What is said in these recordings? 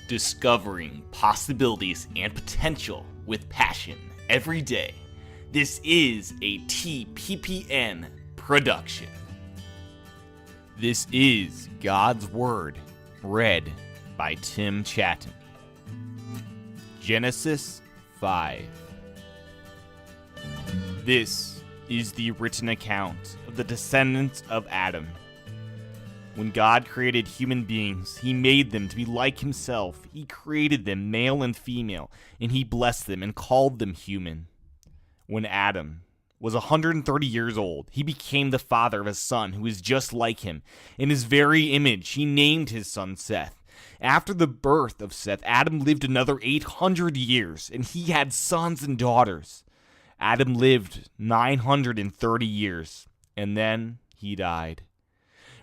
Discovering possibilities and potential with passion every day. This is a TPPN production. This is God's Word, read by Tim Chaten. Genesis 5. This is the written account of the descendants of Adam. When God created human beings, He made them to be like Himself. He created them, male and female, and He blessed them and called them human. When Adam was 130 years old, he became the father of a son who was just like him. In his very image, He named his son Seth. After the birth of Seth, Adam lived another 800 years, and he had sons and daughters. Adam lived 930 years, and then he died.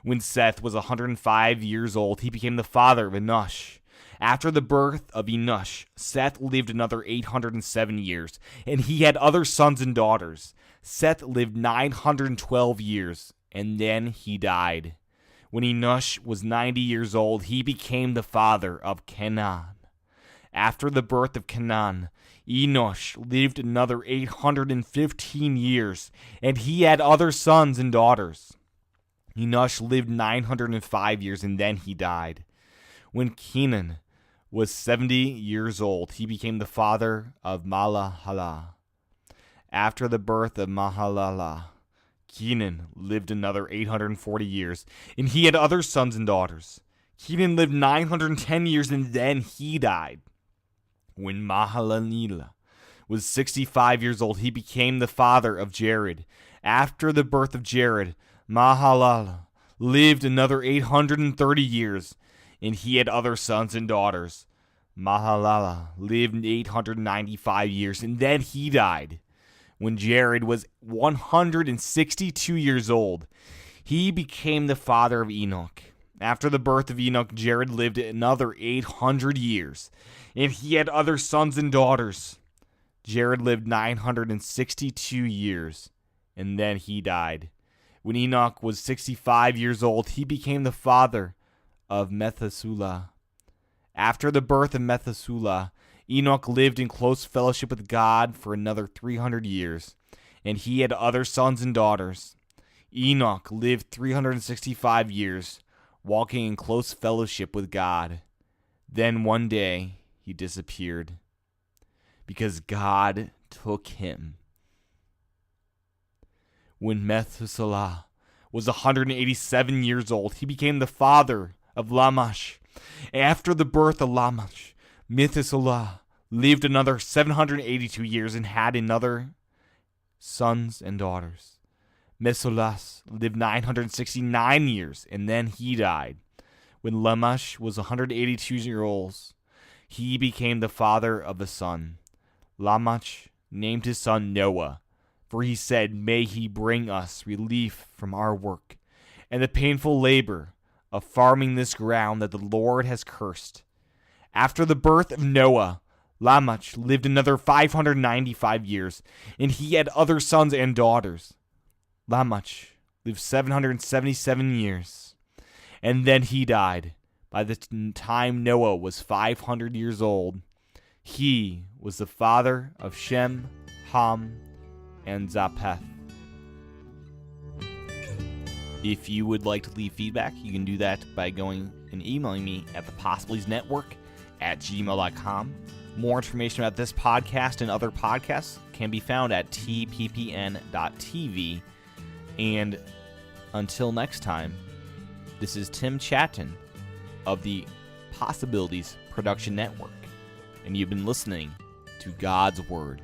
When Seth was 105 years old, he became the father of Enosh. After the birth of Enosh, Seth lived another 807 years, and he had other sons and daughters. Seth lived 912 years, and then he died. When Enosh was 90 years old, he became the father of Canaan. After the birth of Canaan, Enosh lived another 815 years, and he had other sons and daughters. Enosh lived 905 years, and then he died. When Kenan was 70 years old, he became the father of Mahalalel. After the birth of Mahalalel, Kenan lived another 840 years, and he had other sons and daughters. Kenan lived 910 years, and then he died. When Mahalalel was 65 years old, he became the father of Jared. After the birth of Jared, Mahalalel lived another 830 years, and he had other sons and daughters. Mahalalel lived 895 years, and then he died. When Jared was 162 years old, he became the father of Enoch. After the birth of Enoch, Jared lived another 800 years, and he had other sons and daughters. Jared lived 962 years, and then he died. When Enoch was 65 years old, he became the father of Methuselah. After the birth of Methuselah, Enoch lived in close fellowship with God for another 300 years, and he had other sons and daughters. Enoch lived 365 years, walking in close fellowship with God. Then one day he disappeared because God took him. When Methuselah was 187 years old, he became the father of Lamech. After the birth of Lamech, Methuselah lived another 782 years and had another sons and daughters. Methuselah lived 969 years, and then he died. When Lamech was 182 years old, he became the father of a son. Lamech named his son Noah, for he said, "May he bring us relief from our work and the painful labor of farming this ground that the Lord has cursed." After the birth of Noah, Lamech lived another 595 years, and he had other sons and daughters. Lamech lived 777 years, and then he died. By the time Noah was 500 years old, he was the father of Shem, Ham, and Japheth. If you would like to leave feedback, you can do that by going and emailing me at thepossibilitiesnetwork@gmail.com. More information about this podcast and other podcasts can be found at tppn.tv. And until next time, this is Tim Chaten of the Possibilities Production Network, and you've been listening to God's Word.